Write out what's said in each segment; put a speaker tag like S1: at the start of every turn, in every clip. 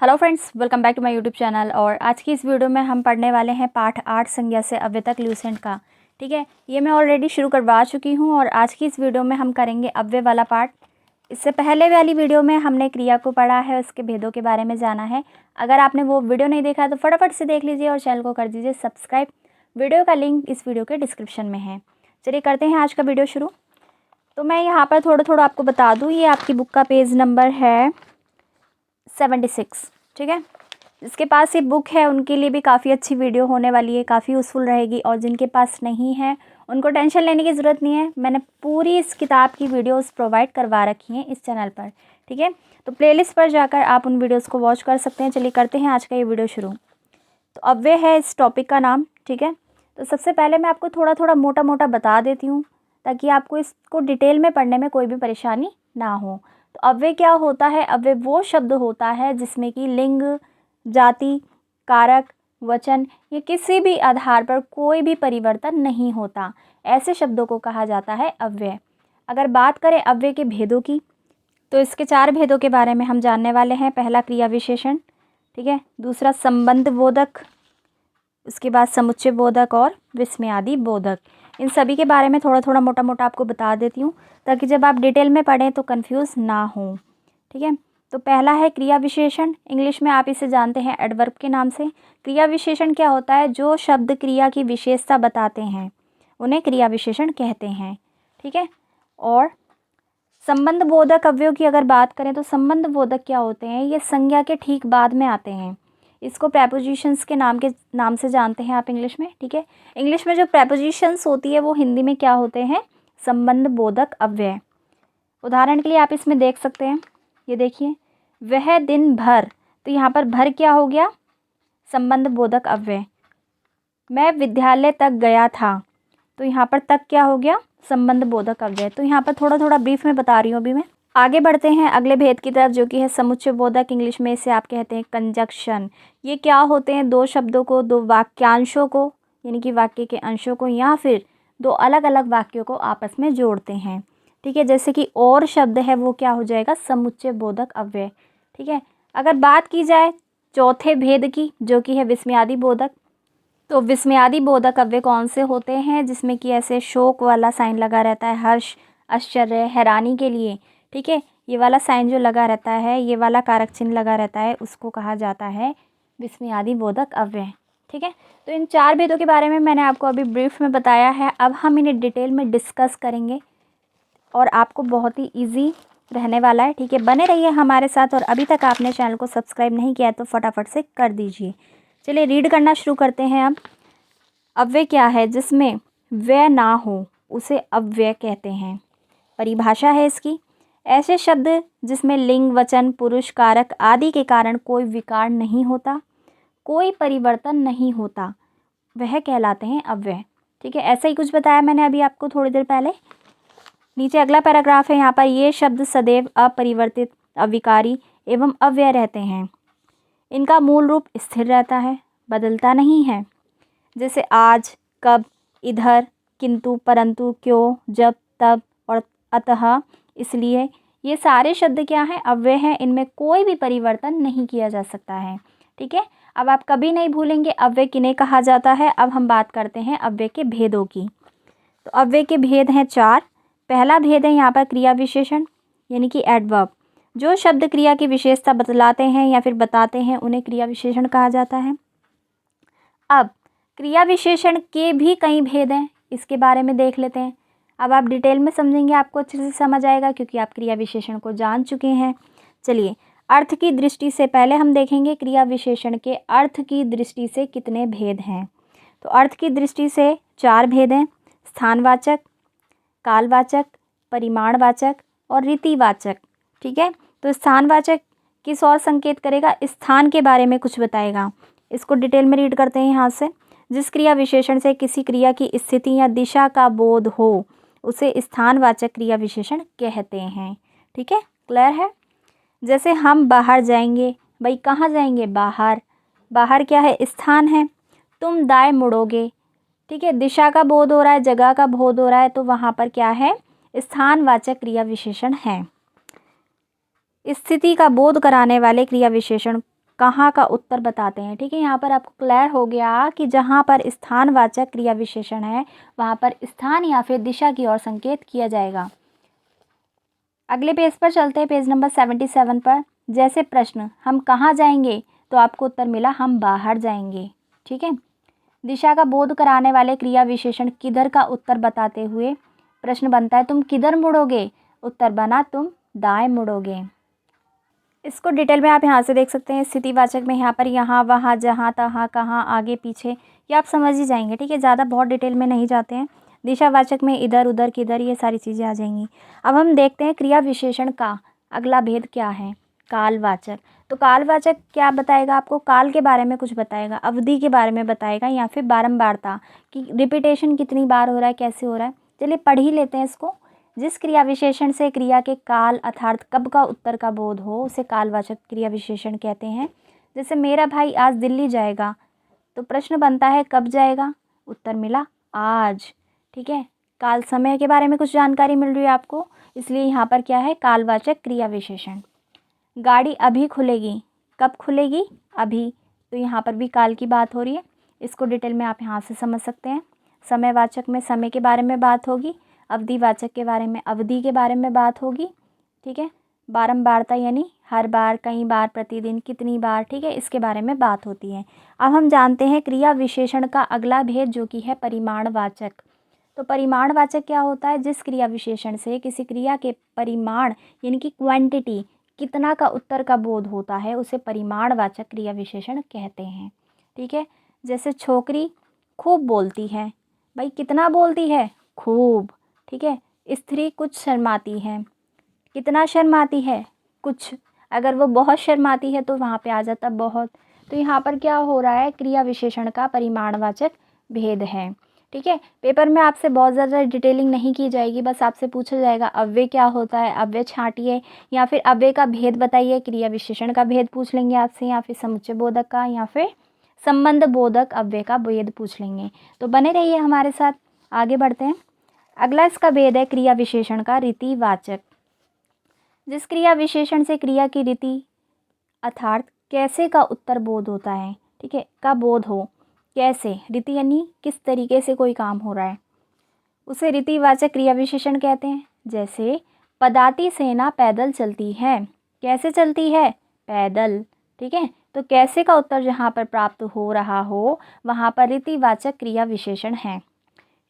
S1: Hello friends, welcome back to my YouTube channel. और आज की इस वीडियो में हम पढ़ने वाले हैं पाठ 8 संज्ञा से अव्यय तक ल्यूसेंट का। ठीक है, ये मैं ऑलरेडी शुरू करवा चुकी हूँ और आज की इस वीडियो में हम करेंगे अव्यय वाला पार्ट। इससे पहले वाली वीडियो में हमने क्रिया को पढ़ा है, उसके भेदों के बारे में जाना है। अगर आपने वो वीडियो नहीं देखा तो फटाफट से देख लीजिए और चैनल को कर दीजिए सब्सक्राइब। वीडियो का लिंक इस वीडियो के डिस्क्रिप्शन में है। चलिए करते हैं आज का वीडियो शुरू। तो मैं यहाँ पर थोड़ा थोड़ा आपको बता दूँ, ये आपकी बुक का पेज नंबर है 76। ठीक है, जिसके पास ये बुक है उनके लिए भी काफ़ी अच्छी वीडियो होने वाली है, काफ़ी यूज़फुल रहेगी। और जिनके पास नहीं है उनको टेंशन लेने की ज़रूरत नहीं है, मैंने पूरी इस किताब की वीडियोस प्रोवाइड करवा रखी हैं इस चैनल पर। ठीक है, तो प्लेलिस्ट पर जाकर आप उन वीडियोस को वॉच कर सकते हैं। चलिए करते हैं आज का ये वीडियो शुरू। तो अव्यय है इस टॉपिक का नाम। ठीक है, तो सबसे पहले मैं आपको थोड़ा थोड़ा मोटा मोटा बता देती हूँ ताकि आपको इसको डिटेल में पढ़ने में कोई भी परेशानी ना हो। तो अव्यय क्या होता है? अव्यय वो शब्द होता है जिसमें कि लिंग, जाति, कारक, वचन या किसी भी आधार पर कोई भी परिवर्तन नहीं होता, ऐसे शब्दों को कहा जाता है अव्यय। अगर बात करें अव्यय के भेदों की, तो इसके 4 भेदों के बारे में हम जानने वाले हैं। पहला क्रिया विशेषण, ठीक है, दूसरा संबंध बोधक, उसके बाद समुच्चय बोधक और विस्मयादि बोधक। इन सभी के बारे में थोड़ा थोड़ा मोटा मोटा आपको बता देती हूँ ताकि जब आप डिटेल में पढ़ें तो कंफ्यूज ना हो। ठीक है, तो पहला है क्रिया विशेषण। इंग्लिश में आप इसे जानते हैं एडवर्ब के नाम से। क्रिया विशेषण क्या होता है? जो शब्द क्रिया की विशेषता बताते हैं उन्हें क्रिया विशेषण कहते हैं। ठीक है, और संबंध बोधक अवयव की अगर बात करें तो संबंध बोधक क्या होते हैं? ये संज्ञा के ठीक बाद में आते हैं। इसको प्रेपोजिशंस के नाम से जानते हैं आप इंग्लिश में। ठीक है, इंग्लिश में जो प्रेपोजिशंस होती है वो हिंदी में क्या होते हैं? संबंध बोधक अव्यय। उदाहरण के लिए आप इसमें देख सकते हैं, ये देखिए, वह दिन भर, तो यहाँ पर भर क्या हो गया? संबंध बोधक अव्यय। मैं विद्यालय तक गया था, तो यहाँ पर तक क्या हो गया? संबंध बोधक अव्यय। तो यहाँ पर थोड़ा थोड़ा ब्रीफ में बता रही हूँ अभी मैं। आगे बढ़ते हैं अगले भेद की तरफ, जो कि है समुच्चय बोधक। इंग्लिश में इसे आप कहते हैं कंजक्शन। ये क्या होते हैं? दो शब्दों को, दो वाक्यांशों को, यानी कि वाक्य के अंशों को या फिर दो अलग अलग वाक्यों को आपस में जोड़ते हैं। ठीक है, जैसे कि और शब्द है वो क्या हो जाएगा? समुच्चय बोधक अव्यय। ठीक है, अगर बात की जाए चौथे भेद की, जो कि है विस्मयादि बोधक, तो विस्मयादि बोधक अव्यय कौन से होते हैं? जिसमें कि ऐसे शोक वाला साइन लगा रहता है, हर्ष, आश्चर्य, हैरानी के लिए। ठीक है, ये वाला साइन जो लगा रहता है, ये वाला कारक चिन्ह लगा रहता है, उसको कहा जाता है विस्मयादि बोधक अव्यय। ठीक है, तो इन 4 भेदों के बारे में मैंने आपको अभी ब्रीफ में बताया है। अब हम इन्हें डिटेल में डिस्कस करेंगे और आपको बहुत ही ईजी रहने वाला है। ठीक है, बने रहिए हमारे साथ। और अभी तक आपने चैनल को सब्सक्राइब नहीं किया है तो फटाफट से कर दीजिए। चलिए रीड करना शुरू करते हैं अब। अव्यय क्या है? जिसमें व्यय ना हो उसे अव्यय कहते हैं। परिभाषा है इसकी, ऐसे शब्द जिसमें लिंग, वचन, पुरुष, कारक आदि के कारण कोई विकार नहीं होता, कोई परिवर्तन नहीं होता, वह कहलाते हैं अव्यय। ठीक है, ऐसा ही कुछ बताया मैंने अभी आपको थोड़ी देर पहले। नीचे अगला पैराग्राफ है, यहाँ पर ये शब्द सदैव अपरिवर्तित, अविकारी एवं अव्यय रहते हैं। इनका मूल रूप स्थिर रहता है, बदलता नहीं है, जैसे आज, कब, इधर, किंतु, परंतु, क्यों, जब, तब और अतः, इसलिए। ये सारे शब्द क्या हैं? अव्यय हैं। इनमें कोई भी परिवर्तन नहीं किया जा सकता है। ठीक है, अब आप कभी नहीं भूलेंगे अव्यय किन्हें कहा जाता है। अब हम बात करते हैं अव्यय के भेदों की। तो अव्यय के भेद हैं 4। पहला भेद है यहाँ पर क्रिया विशेषण, यानी कि एडवर्ब। जो शब्द क्रिया की विशेषता बतलाते हैं या फिर बताते हैं उन्हें क्रिया विशेषण कहा जाता है। अब क्रिया विशेषण के भी कई भेद हैं, इसके बारे में देख लेते हैं। अब आप डिटेल में समझेंगे, आपको अच्छे से समझ आएगा क्योंकि आप क्रिया विशेषण को जान चुके हैं। चलिए, अर्थ की दृष्टि से पहले हम देखेंगे क्रिया विशेषण के अर्थ की दृष्टि से कितने भेद हैं। तो अर्थ की दृष्टि से 4 भेद हैं: स्थानवाचक, कालवाचक, परिमाणवाचक और रीतिवाचक। ठीक है, तो स्थानवाचक किस और संकेत करेगा? स्थान के बारे में कुछ बताएगा। इसको डिटेल में रीड करते हैं यहाँ से। जिस क्रिया विशेषण से किसी क्रिया की स्थिति या दिशा का बोध हो उसे स्थानवाचक क्रिया विशेषण कहते हैं। ठीक है, क्लियर है? जैसे हम बाहर जाएंगे, भाई कहाँ जाएंगे? बाहर। बाहर क्या है? स्थान है। तुम दाएं मुड़ोगे, ठीक है, दिशा का बोध हो रहा है, जगह का बोध हो रहा है, तो वहाँ पर क्या है? स्थानवाचक क्रिया विशेषण है। स्थिति का बोध कराने वाले क्रिया विशेषण कहाँ का उत्तर बताते हैं। ठीक है, यहाँ पर आपको क्लियर हो गया कि जहाँ पर स्थानवाचक क्रिया विशेषण है वहाँ पर स्थान या फिर दिशा की ओर संकेत किया जाएगा। अगले पेज पर चलते हैं, पेज नंबर 77 पर। जैसे प्रश्न हम कहाँ जाएंगे, तो आपको उत्तर मिला हम बाहर जाएंगे। ठीक है, दिशा का बोध कराने वाले क्रिया विशेषण किधर का उत्तर बताते हुए प्रश्न बनता है तुम किधर मुड़ोगे, उत्तर बना तुम दाएं मुड़ोगे। इसको डिटेल में आप यहाँ से देख सकते हैं। स्थितिवाचक में यहाँ पर यहाँ, वहाँ, जहाँ, तहाँ, कहाँ, आगे, पीछे, ये आप समझ ही जाएंगे। ठीक है, ज़्यादा बहुत डिटेल में नहीं जाते हैं। दिशावाचक में इधर, उधर, किधर, ये सारी चीज़ें आ जाएंगी। अब हम देखते हैं क्रिया विशेषण का अगला भेद क्या है, कालवाचक। तो कालवाचक क्या बताएगा आपको, काल के बारे में कुछ बताएगा, अवधि के बारे में बताएगा, या फिर बारंबारता कि रिपीटेशन कितनी बार हो रहा है, कैसे हो रहा है। चलिए पढ़ ही लेते हैं इसको। जिस क्रिया विशेषण से क्रिया के काल अर्थात कब का उत्तर का बोध हो उसे कालवाचक क्रिया विशेषण कहते हैं। जैसे मेरा भाई आज दिल्ली जाएगा, तो प्रश्न बनता है कब जाएगा, उत्तर मिला आज। ठीक है, काल समय के बारे में कुछ जानकारी मिल रही है आपको, इसलिए यहाँ पर क्या है, कालवाचक क्रिया विशेषण। गाड़ी अभी खुलेगी, कब खुलेगी, अभी, तो यहाँ पर भी काल की बात हो रही है। इसको डिटेल में आप यहाँ से समझ सकते हैं। समयवाचक में समय के बारे में बात होगी, अवधिवाचक के बारे में अवधि के बारे में बात होगी। ठीक है, बारंबारता यानी हर बार, कई बार, प्रतिदिन, कितनी बार, ठीक है, इसके बारे में बात होती है। अब हम जानते हैं क्रिया विशेषण का अगला भेद जो कि है परिमाणवाचक। तो परिमाणवाचक क्या होता है, जिस क्रिया विशेषण से किसी क्रिया के परिमाण यानी कि क्वांटिटी, कितना का उत्तर का बोध होता है उसे परिमाणवाचक क्रिया विशेषण कहते हैं। ठीक है, जैसे छोकरी खूब बोलती है, भाई कितना बोलती है, खूब। ठीक है, स्त्री कुछ शर्माती है, कितना शर्माती है, कुछ। अगर वो बहुत शर्माती है तो वहाँ पे आ जाता बहुत। तो यहाँ पर क्या हो रहा है, क्रिया विशेषण का परिमाणवाचक भेद है। ठीक है, पेपर में आपसे बहुत ज़्यादा डिटेलिंग नहीं की जाएगी, बस आपसे पूछा जाएगा अव्यय क्या होता है, अव्यय छांटिए, या फिर अव्यय का भेद बताइए, क्रिया विशेषण का भेद पूछ लेंगे आपसे, या फिर समुच्चय बोधक का, या फिर संबंध बोधक अव्यय का भेद पूछ लेंगे। तो बने रहिए हमारे साथ, आगे बढ़ते हैं। अगला इसका भेद है क्रिया विशेषण का रीतिवाचक। जिस क्रिया विशेषण से क्रिया की रीति अर्थात कैसे का उत्तर बोध होता है, ठीक है, का बोध हो, कैसे, रीति यानी किस तरीके से कोई काम हो रहा है, उसे रीतिवाचक क्रिया विशेषण कहते हैं। जैसे पदाती सेना पैदल चलती है, कैसे चलती है, पैदल। ठीक है, तो कैसे का उत्तर जहाँ पर प्राप्त हो रहा हो वहाँ पर रीतिवाचक क्रिया विशेषण है।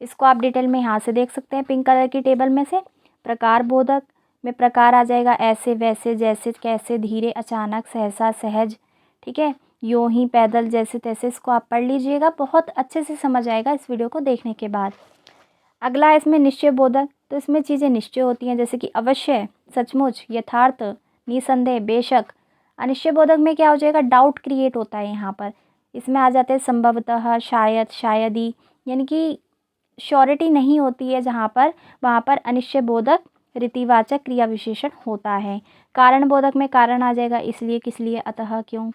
S1: इसको आप डिटेल में यहाँ से देख सकते हैं, पिंक कलर की टेबल में से। प्रकार बोधक में प्रकार आ जाएगा ऐसे, वैसे, जैसे, कैसे, धीरे, अचानक, सहसा, सहज। ठीक है, यूँ ही, पैदल, जैसे तैसे। इसको आप पढ़ लीजिएगा, बहुत अच्छे से समझ आएगा इस वीडियो को देखने के बाद। अगला है इसमें निश्चय बोधक। तो इसमें चीज़ें निश्चय होती हैं, जैसे कि अवश्य, सचमुच, यथार्थ, निसंदेह, बेशक। अनिश्चय बोधक में क्या हो जाएगा, डाउट क्रिएट होता है यहाँ पर। इसमें आ जाते हैं संभवतः, शायद, शायद ही, यानी कि श्योरिटी नहीं होती है जहाँ पर, वहाँ पर अनिश्चय बोधक रीतिवाचक क्रिया विशेषण होता है। कारण बोधक में कारण आ जाएगा, इसलिए, किस लिए, अतः, क्यों।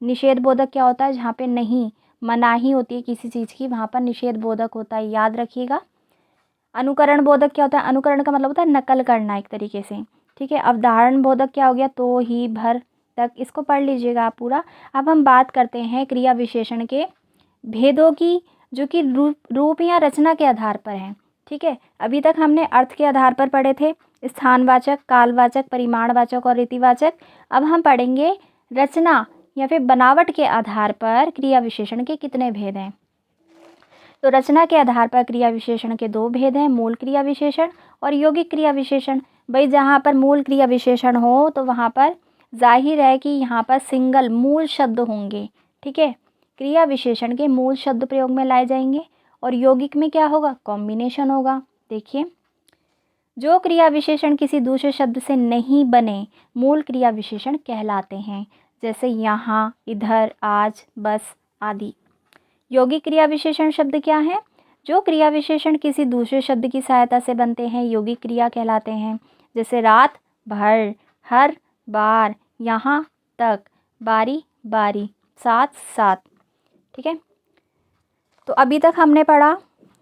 S1: निषेध बोधक क्या होता है, जहाँ पे नहीं, मनाही होती है किसी चीज़ की, वहाँ पर निषेध बोधक होता है, याद रखिएगा। अनुकरण बोधक क्या होता है, अनुकरण का मतलब होता है नकल करना एक तरीके से। ठीक है, अवधारण बोधक क्या हो गया, तो, ही, भर, तक। इसको पढ़ लीजिएगा आप पूरा। अब हम बात करते हैं क्रिया विशेषण के भेदों की, जो कि रूप या रचना के आधार पर है। ठीक है, अभी तक हमने अर्थ के आधार पर पढ़े थे, स्थानवाचक, कालवाचक, परिमाणवाचक और रीतिवाचक। अब हम पढ़ेंगे रचना या फिर बनावट के आधार पर क्रिया विशेषण के कितने भेद हैं। तो रचना के आधार पर क्रिया विशेषण के दो भेद हैं, मूल क्रिया विशेषण और यौगिक क्रिया विशेषण। भाई जहाँ पर मूल क्रिया विशेषण हो तो वहाँ पर जाहिर है कि यहाँ पर सिंगल मूल शब्द होंगे। ठीक है, क्रिया विशेषण के मूल शब्द प्रयोग में लाए जाएंगे, और यौगिक में क्या होगा, कॉम्बिनेशन होगा। देखिए, जो क्रिया विशेषण किसी दूसरे शब्द से नहीं बने मूल क्रिया विशेषण कहलाते हैं, जैसे यहाँ, इधर, आज, बस आदि। यौगिक क्रिया विशेषण शब्द क्या है, जो क्रिया विशेषण किसी दूसरे शब्द की सहायता से बनते हैं यौगिक क्रिया कहलाते हैं। जैसे रात भर, हर बार, यहाँ तक, बारी बारी, साथ साथ। ठीक है, तो अभी तक हमने पढ़ा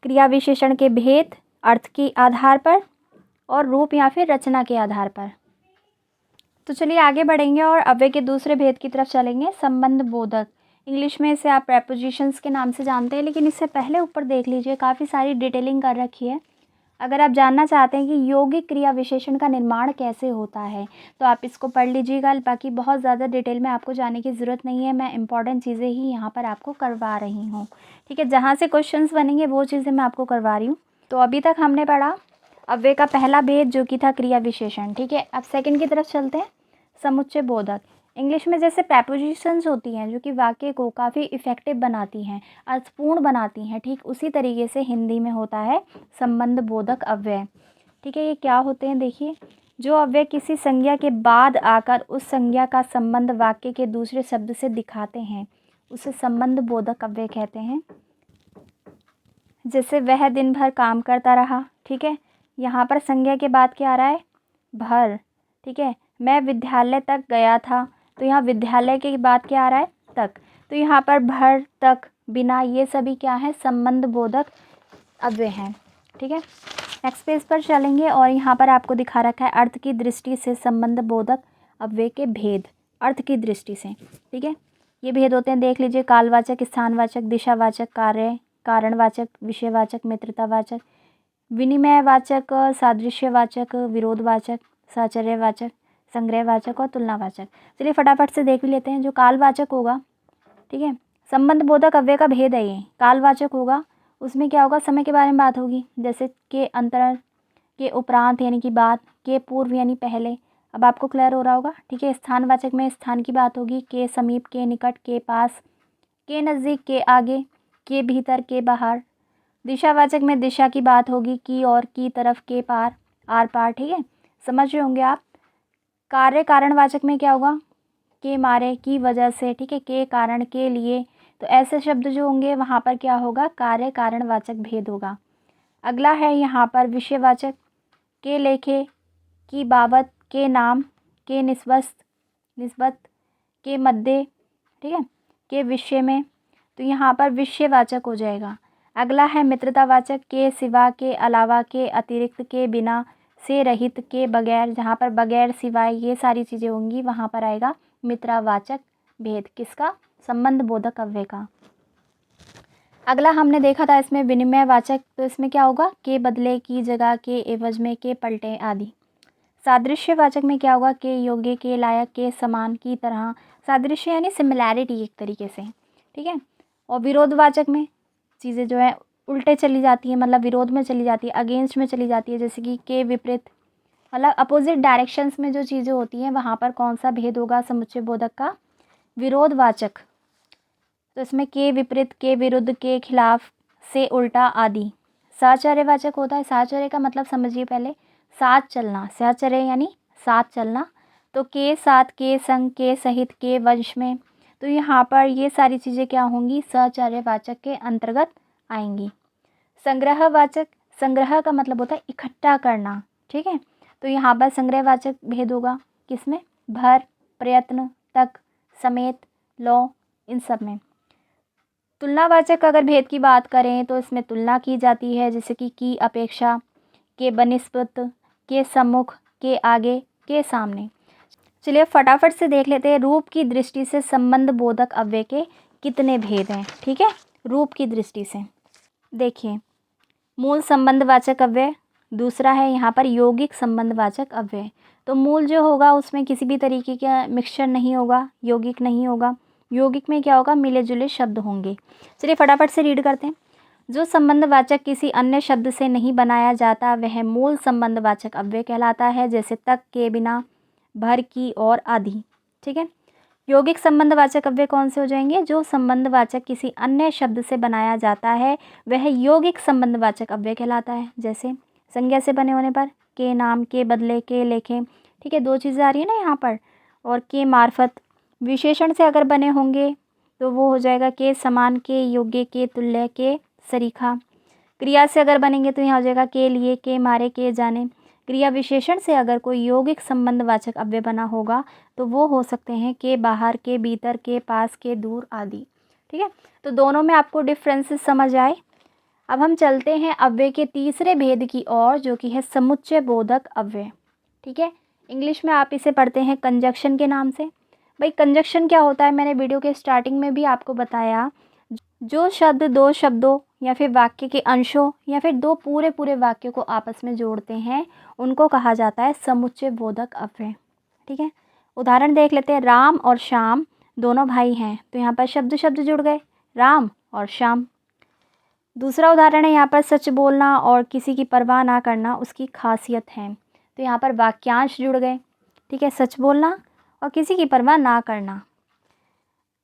S1: क्रिया विशेषण के भेद अर्थ के आधार पर और रूप या फिर रचना के आधार पर। तो चलिए आगे बढ़ेंगे और अव्यय के दूसरे भेद की तरफ चलेंगे, संबंध बोधक। इंग्लिश में इसे आप प्रेपोजिशंस के नाम से जानते हैं, लेकिन इससे पहले ऊपर देख लीजिए काफ़ी सारी डिटेलिंग कर रखी है। अगर आप जानना चाहते हैं कि यौगिक क्रिया विशेषण का निर्माण कैसे होता है तो आप इसको पढ़ लीजिएगा। बाकी बहुत ज़्यादा डिटेल में आपको जाने की ज़रूरत नहीं है, मैं इंपॉर्टेंट चीज़ें ही यहाँ पर आपको करवा रही हूँ, ठीक है। जहाँ से क्वेश्चंस बनेंगे वो चीज़ें मैं आपको करवा रही हूँ। तो अभी तक हमने पढ़ा अव्यय का पहला भेद जो कि था क्रिया विशेषण, ठीक है। अब सेकंड की तरफ चलते हैं, समुच्चय बोधक। इंग्लिश में जैसे प्रेपोजिशंस होती हैं जो कि वाक्य को काफ़ी इफ़ेक्टिव बनाती हैं, अर्थपूर्ण बनाती हैं, ठीक उसी तरीके से हिंदी में होता है संबंध बोधक अव्यय, ठीक है। ये क्या होते हैं देखिए, जो अव्यय किसी संज्ञा के बाद आकर उस संज्ञा का संबंध वाक्य के दूसरे शब्द से दिखाते हैं उसे संबंध बोधक अव्यय कहते हैं। जैसे वह दिन भर काम करता रहा, ठीक है। यहाँ पर संज्ञा के बाद क्या आ रहा है, भर, ठीक है। मैं विद्यालय तक गया था, तो यहाँ विद्यालय के बाद क्या आ रहा है, तक। तो यहाँ पर भर, तक, बिना, ये सभी क्या है, संबंध बोधक अव्यय हैं, ठीक है। नेक्स्ट पेज पर चलेंगे और यहाँ पर आपको दिखा रखा है अर्थ की दृष्टि से संबंध बोधक अव्यय के भेद, अर्थ की दृष्टि से, ठीक है। ये भेद होते हैं, देख लीजिए, कालवाचक, स्थानवाचक, दिशावाचक, कार्य कारणवाचक, विषयवाचक, मित्रतावाचक, विनिमयवाचक, सादृश्यवाचक, विरोधवाचक, साहचर्यवाचक, संग्रहवाचक और तुलनावाचक। चलिए फटाफट से देख भी लेते हैं। जो कालवाचक होगा, ठीक है, संबंध बोधक अव्यय का भेद है ये। कालवाचक होगा, उसमें क्या होगा, समय के बारे में बात होगी, जैसे के अंतर, के उपरांत यानी कि बाद, के पूर्व यानी पहले। अब आपको क्लियर हो रहा होगा, ठीक है। स्थानवाचक में स्थान की बात होगी, के समीप, के निकट, के पास, के नज़दीक, के आगे, के भीतर, के बाहर। दिशावाचक में दिशा की बात होगी, की और, की तरफ, के पार, आर पार, ठीक है, समझ रहे होंगे आप। कार्य कारणवाचक में क्या होगा, के मारे, की वजह से, ठीक है, के कारण, के लिए। तो ऐसे शब्द जो होंगे वहाँ पर क्या होगा, कार्य कारणवाचक भेद होगा। अगला है यहाँ पर विषयवाचक, के लेखे, की बाबत, के नाम, के निस्बत, के मध्य, ठीक है, के विषय में। तो यहाँ पर विषयवाचक हो जाएगा। अगला है मित्रतावाचक, के सिवा, के अलावा, के अतिरिक्त, के बिना, से रहित, के बगैर। जहाँ पर बगैर, सिवाय, ये सारी चीज़ें होंगी वहाँ पर आएगा मित्रवाचक भेद, किसका, संबंध बोधक अव्यय का। अगला हमने देखा था इसमें विनिमयवाचक, तो इसमें क्या होगा, के बदले, की जगह, के एवज में, के पलटे आदि। सादृश्यवाचक में क्या होगा, के योग्य, के लायक, के समान, की तरह। सादृश्य यानी सिमिलैरिटी एक तरीके से, ठीक है। और विरोधवाचक में चीज़ें जो है उल्टे चली जाती है, मतलब विरोध में चली जाती है, अगेंस्ट में चली जाती है, जैसे कि के विपरीत, मतलब अपोजिट डायरेक्शंस में जो चीज़ें होती हैं वहाँ पर कौन सा भेद होगा, समुच्चय बोधक का, विरोधवाचक। तो इसमें के विपरीत, के विरुद्ध, के खिलाफ, से उल्टा आदि। साहचर्यवाचक होता है, साहचर्य का मतलब समझिए पहले, साथ चलना, सहचर्य यानी साथ चलना। तो के साथ, के संग, के सहित, के वंश में। तो यहाँ पर ये सारी चीज़ें क्या होंगी, सहचर्यवाचक के अंतर्गत आएंगी। संग्रहवाचक, संग्रह का मतलब होता है इकट्ठा करना, ठीक है। तो यहाँ पर संग्रहवाचक भेद होगा किसमें, भर, प्रयत्न, तक, समेत, लौ, इन सब में। तुलनावाचक अगर भेद की बात करें तो इसमें तुलना की जाती है, जैसे कि की अपेक्षा, के बनिस्बत, के सम्मुख, के आगे, के सामने। चलिए फटाफट से देख लेते हैं रूप की दृष्टि से संबंध बोधक अव्यय के कितने भेद हैं, ठीक है। रूप की दृष्टि से देखिए, मूल संबंधवाचक अव्यय, दूसरा है यहाँ पर यौगिक संबंधवाचक अव्यय। तो मूल जो होगा उसमें किसी भी तरीके का मिक्सचर नहीं होगा, यौगिक नहीं होगा। यौगिक में क्या होगा, मिले जुले शब्द होंगे। चलिए फटाफट से रीड करते हैं। जो संबंधवाचक किसी अन्य शब्द से नहीं बनाया जाता वह मूल संबंधवाचक अव्यय कहलाता है, जैसे तक, के बिना, भर, की और आदि, ठीक है। यौगिक संबंधवाचक अव्यय कौन से हो जाएंगे, जो संबंधवाचक किसी अन्य शब्द से बनाया जाता है वह यौगिक संबंधवाचक अव्यय कहलाता है। जैसे संज्ञा से बने होने पर के नाम, के बदले, के लेखे, ठीक है, दो चीज़ें आ रही है ना यहाँ पर, और के मार्फत। विशेषण से अगर बने होंगे तो वो हो जाएगा के समान, के योग्य, के तुल्य, के सरीखा। क्रिया से अगर बनेंगे तो यहाँ हो जाएगा के लिए, के मारे, के जाने। क्रिया विशेषण से अगर कोई यौगिक संबंधवाचक अव्यय बना होगा तो वो हो सकते हैं के बाहर, के भीतर, के पास, के दूर आदि, ठीक है। तो दोनों में आपको डिफरेंसेस समझ आए। अब हम चलते हैं अव्यय के तीसरे भेद की ओर, जो कि है समुच्चय बोधक अव्यय, ठीक है। इंग्लिश में आप इसे पढ़ते हैं कंजक्शन के नाम से। भाई कंजक्शन क्या होता है, मैंने वीडियो के स्टार्टिंग में भी आपको बताया। जो शब्द दो शब्दों या फिर वाक्य के अंशों या फिर दो पूरे पूरे वाक्यों को आपस में जोड़ते हैं, उनको कहा जाता है समुच्चय बोधक अव्यय। ठीक है, उदाहरण देख लेते हैं। राम और श्याम दोनों भाई हैं, तो यहाँ पर शब्द शब्द जुड़ गए, राम और श्याम। दूसरा उदाहरण है यहाँ पर सच बोलना और किसी की परवाह ना करना उसकी खासियत है, तो यहाँ पर वाक्यांश जुड़ गए। ठीक है, सच बोलना और किसी की परवाह ना करना।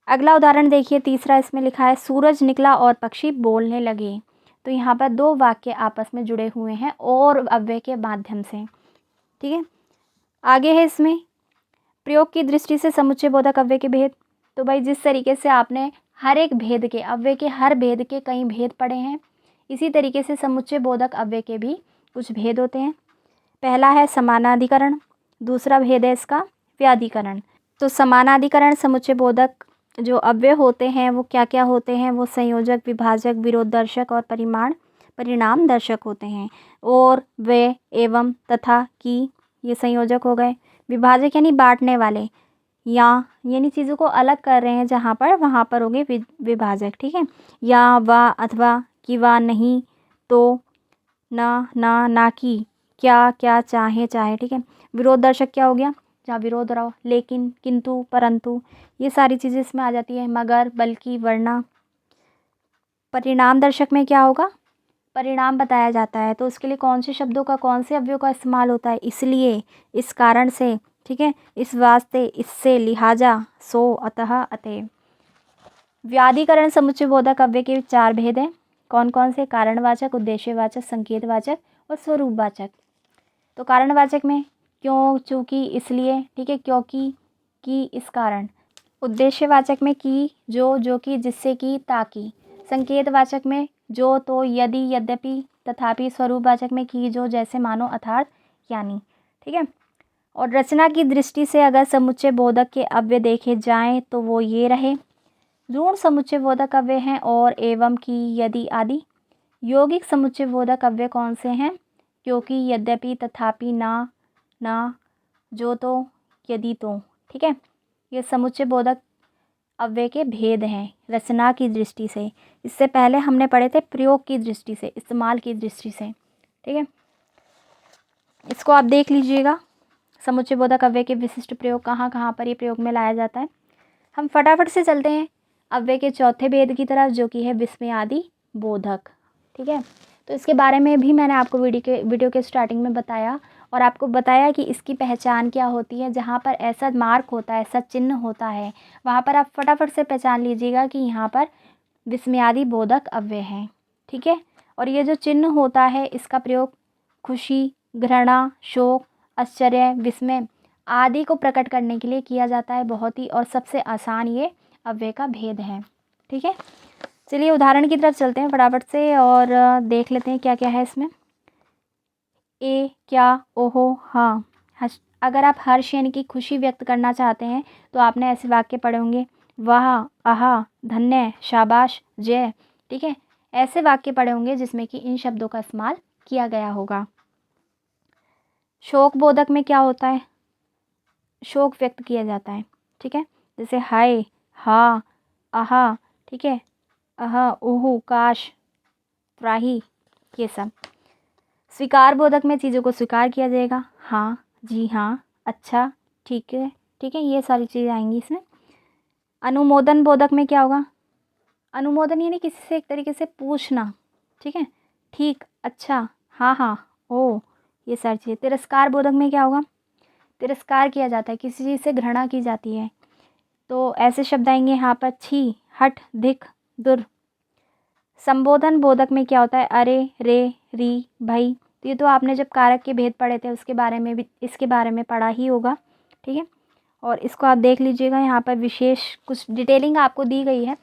S1: अगला उदाहरण देखिए, तीसरा इसमें लिखा है सूरज निकला और पक्षी बोलने लगे, तो यहाँ पर दो वाक्य आपस में जुड़े हुए हैं और अव्यय के माध्यम से। ठीक है, आगे है इसमें प्रयोग की दृष्टि से समुच्चय बोधक अव्यय के भेद। तो भाई जिस तरीके से आपने हर एक भेद के, अव्यय के हर भेद के कई भेद पढ़े हैं, इसी तरीके से समुच्चय बोधक अव्यय के भी कुछ भेद होते हैं। पहला है समानाधिकरण, दूसरा भेद है इसका व्याधिकरण। तो समानाधिकरण समुच्चय बोधक जो अव्यय होते हैं वो क्या क्या होते हैं, वो संयोजक, विभाजक, विरोध दर्शक और परिणाम दर्शक होते हैं। और वे, एवं, तथा, की ये संयोजक हो गए। विभाजक यानी बांटने वाले, या यानी चीज़ों को अलग कर रहे हैं जहाँ पर, वहाँ पर होंगे विभाजक। ठीक है, या, वा, अथवा, कि, वा, नहीं, तो, ना, ना की, क्या, क्या, चाहे, चाहे। ठीक है, विरोध दर्शक क्या हो गया, जहाँ विरोध रहो, लेकिन, किंतु, परंतु, ये सारी चीज़ें इसमें आ जाती है। मगर, बल्कि, वरना। परिणाम दर्शक में क्या होगा, परिणाम बताया जाता है, तो उसके लिए कौन से शब्दों का, कौन से अवयव का इस्तेमाल होता है, इसलिए, इस कारण से, ठीक है, इस वास्ते, इससे, लिहाजा, सो, अतः, अतएव। व्याधिकरण समुच्चय बोधक अव्यय के 4 भेद हैं। कौन कौन से, कारणवाचक, उद्देश्यवाचक, संकेतवाचक और स्वरूपवाचक। तो कारणवाचक में क्यों, चूँकि, इसलिए, ठीक है, क्योंकि, कि, इस कारण। उद्देश्यवाचक में की, जो कि, जिससे कि, ताकि। संकेतवाचक में जो, तो, यदि, यद्यपि, तथापि। स्वरूपवाचक में की, जो, जैसे, मानो, अर्थात, यानी। ठीक है, और रचना की दृष्टि से अगर समुच्चय बोधक के अव्यय देखे जाएं तो वो ये रहे। ऋण समुच्चय बोधक अव्यय हैं और, एवं, की, यदि आदि। यौगिक समुच्चय बोधक अव्यय कौन से हैं, क्योंकि, यद्यपि, तथापि, ना, जो, तो, यदि, तो। ठीक है, ये समुच्चय बोधक अव्यय के भेद हैं रचना की दृष्टि से। इससे पहले हमने पढ़े थे प्रयोग की दृष्टि से, इस्तेमाल की दृष्टि से। ठीक है, इसको आप देख लीजिएगा, समुच्चय बोधक अव्यय के विशिष्ट प्रयोग कहाँ कहाँ पर ये प्रयोग में लाया जाता है। हम फटाफट से चलते हैं अव्यय के चौथे भेद की तरफ, जो कि है विस्मयादि बोधक। ठीक है, तो इसके बारे में भी मैंने आपको वीडियो के स्टार्टिंग में बताया और आपको बताया कि इसकी पहचान क्या होती है। जहाँ पर ऐसा मार्क होता है, ऐसा चिन्ह होता है, वहाँ पर आप फटाफट से पहचान लीजिएगा कि यहाँ पर विस्मयादि बोधक अव्यय है। ठीक है, और ये जो चिन्ह होता है इसका प्रयोग खुशी, घृणा, शोक, आश्चर्य, विस्मय आदि को प्रकट करने के लिए किया जाता है। बहुत ही और सबसे आसान ये अव्यय का भेद है। ठीक है, चलिए उदाहरण की तरफ चलते हैं फटाफट से और देख लेते हैं क्या क्या है इसमें। ए, क्या, ओहो, हाँ। अगर आप हर्ष यानी कि खुशी व्यक्त करना चाहते हैं तो आपने ऐसे वाक्य पढ़े होंगे, वाह, आहा, धन्य, शाबाश, जय। ठीक है, ऐसे वाक्य पढ़े होंगे जिसमें कि इन शब्दों का इस्तेमाल किया गया होगा। शोक बोधक में क्या होता है, शोक व्यक्त किया जाता है। ठीक है, जैसे हाय, हा, आहा। ठीक है, अहा, ओहू, काश, त्राही, ये सब। स्वीकार बोधक में चीज़ों को स्वीकार किया जाएगा, हाँ, जी हाँ, अच्छा, ठीक है। ठीक है, ये सारी चीज़ें आएंगी इसमें। अनुमोदन बोधक में क्या होगा, अनुमोदन यानी किसी से एक तरीके से पूछना। ठीक है, ठीक, अच्छा, हाँ हाँ, ओ, ये सारी चीज़ें। तिरस्कार बोधक में क्या होगा, तिरस्कार किया जाता है, किसी चीज़ से घृणा की जाती है, तो ऐसे शब्द आएंगे यहाँ पर, छी, हट, धिक, दुर। संबोधन बोधक में क्या होता है, अरे, रे, री, भाई। तो ये तो आपने जब कारक के भेद पढ़े थे उसके बारे में भी, इसके बारे में पढ़ा ही होगा। ठीक है, और इसको आप देख लीजिएगा, यहाँ पर विशेष कुछ डिटेलिंग आपको दी गई है।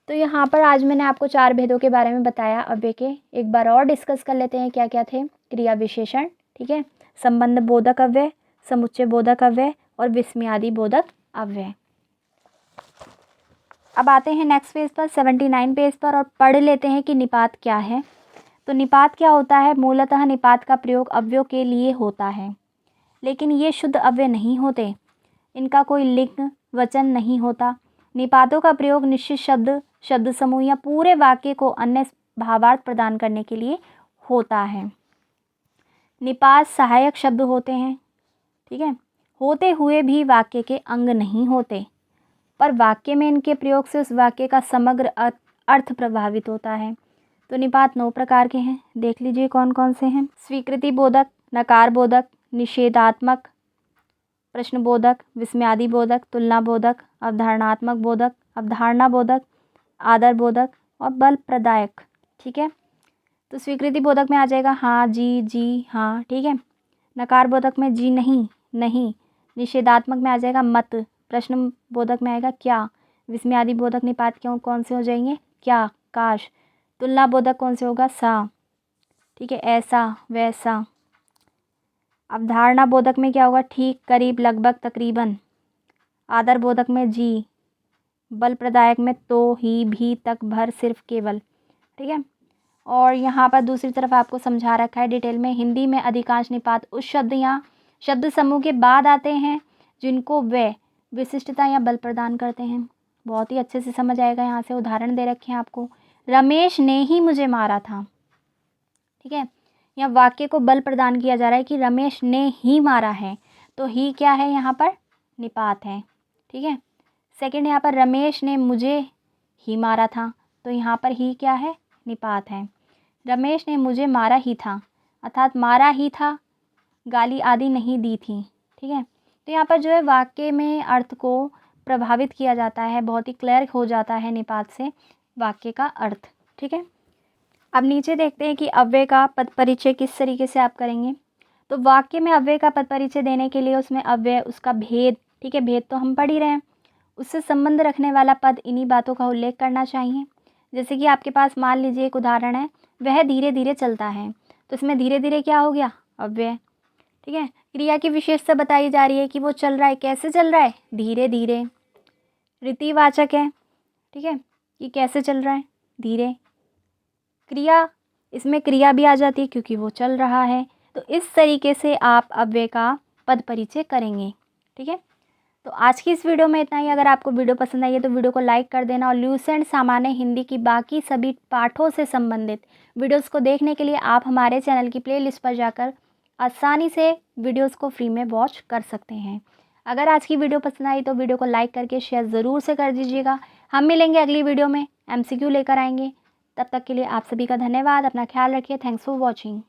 S1: तो यहाँ पर आज मैंने आपको 4 भेदों के बारे में बताया अव्यय के। एक बार और डिस्कस कर लेते हैं क्या क्या थे। क्रिया विशेषण, ठीक है, संबंध बोधक अव्यय, समुच्चय बोधक अव्यय और विस्मयादि बोधक अव्यय। अब आते हैं नेक्स्ट पेज पर, 79 पेज पर, और पढ़ लेते हैं कि निपात क्या है। तो निपात क्या होता है, मूलतः निपात का प्रयोग अव्ययों के लिए होता है, लेकिन ये शुद्ध अव्यय नहीं होते। इनका कोई लिंग वचन नहीं होता। निपातों का प्रयोग निश्चित शब्द, शब्द समूह या पूरे वाक्य को अन्य भावार्थ प्रदान करने के लिए होता है। निपात सहायक शब्द होते हैं, ठीक है, होते हुए भी वाक्य के अंग नहीं होते, पर वाक्य में इनके प्रयोग से उस वाक्य का समग्र अर्थ प्रभावित होता है। तो निपात 9 प्रकार के हैं, देख लीजिए कौन कौन से हैं। स्वीकृति बोधक, नकार बोधक, निषेधात्मक, प्रश्नबोधक, विस्मयादि बोधक, तुलना बोधक, अवधारणात्मक बोधक, अवधारणा बोधक, आदर बोधक और बल प्रदायक। ठीक है, तो स्वीकृति बोधक में आ जाएगा हाँ, जी हाँ। ठीक है, नकार बोधक में जी नहीं, नहीं। निषेधात्मक में आ जाएगा मत। प्रश्न बोधक में आएगा क्या। विस्मयादि बोधक निपात क्यों कौन से हो जाएंगे, क्या, काश। तुलना बोधक कौन से होगा, सा। ठीक है, ऐसा, वैसा। अवधारणा बोधक में क्या होगा, ठीक, करीब, लगभग, तकरीबन। आदर बोधक में जी। बल प्रदायक में तो, ही, भी, तक, भर, सिर्फ, केवल। ठीक है, और यहाँ पर दूसरी तरफ आपको समझा रखा है डिटेल में। हिंदी में अधिकांश निपात उस शब्द या शब्द समूह के बाद आते हैं जिनको वे विशिष्टता या बल प्रदान करते हैं। बहुत ही अच्छे से समझ आएगा। यहाँ से उदाहरण दे रखे हैं आपको, रमेश ने ही मुझे मारा था। ठीक है, यहाँ वाक्य को बल प्रदान किया जा रहा है कि रमेश ने ही मारा है, तो ही क्या है यहाँ पर, निपात है। ठीक है, सेकंड यहाँ पर रमेश ने मुझे ही मारा था, तो यहाँ पर ही क्या है, निपात है। रमेश ने मुझे मारा ही था, अर्थात मारा ही था, गाली आदि नहीं दी थी। ठीक है, तो यहाँ पर जो है वाक्य में अर्थ को प्रभावित किया जाता है, बहुत ही क्लियर हो जाता है निपात से वाक्य का अर्थ। ठीक है, अब नीचे देखते हैं कि अव्यय का पद परिचय किस तरीके से आप करेंगे। तो वाक्य में अव्यय का पद परिचय देने के लिए उसमें अव्यय, उसका भेद, ठीक है, भेद तो हम पढ़ ही रहे हैं, उससे संबंध रखने वाला पद इन्हीं बातों का उल्लेख करना चाहिए। जैसे कि आपके पास मान लीजिए एक उदाहरण है, वह धीरे धीरे चलता है, तो इसमें धीरे धीरे क्या हो गया, अव्यय। ठीक है, क्रिया की विशेषता बताई जा रही है कि वो चल रहा है, कैसे चल रहा है, धीरे धीरे। रीतिवाचक है, ठीक है, कि कैसे चल रहा है, धीरे। क्रिया, इसमें क्रिया भी आ जाती है क्योंकि वो चल रहा है। तो इस तरीके से आप अव्यय का पद परिचय करेंगे। ठीक है, तो आज की इस वीडियो में इतना ही। अगर आपको वीडियो पसंद आई है तो वीडियो को लाइक कर देना, और ल्यूसेंट सामान्य हिंदी की बाकी सभी पाठों से संबंधित वीडियोस को देखने के लिए आप हमारे चैनल की प्लेलिस्ट पर जाकर आसानी से वीडियोस को फ्री में वॉच कर सकते हैं। अगर आज की वीडियो पसंद आई तो वीडियो को लाइक करके शेयर ज़रूर से कर दीजिएगा। हम मिलेंगे अगली वीडियो में, MCQ लेकर आएंगे। तब तक के लिए आप सभी का धन्यवाद। अपना ख्याल रखिए। Thanks for watching.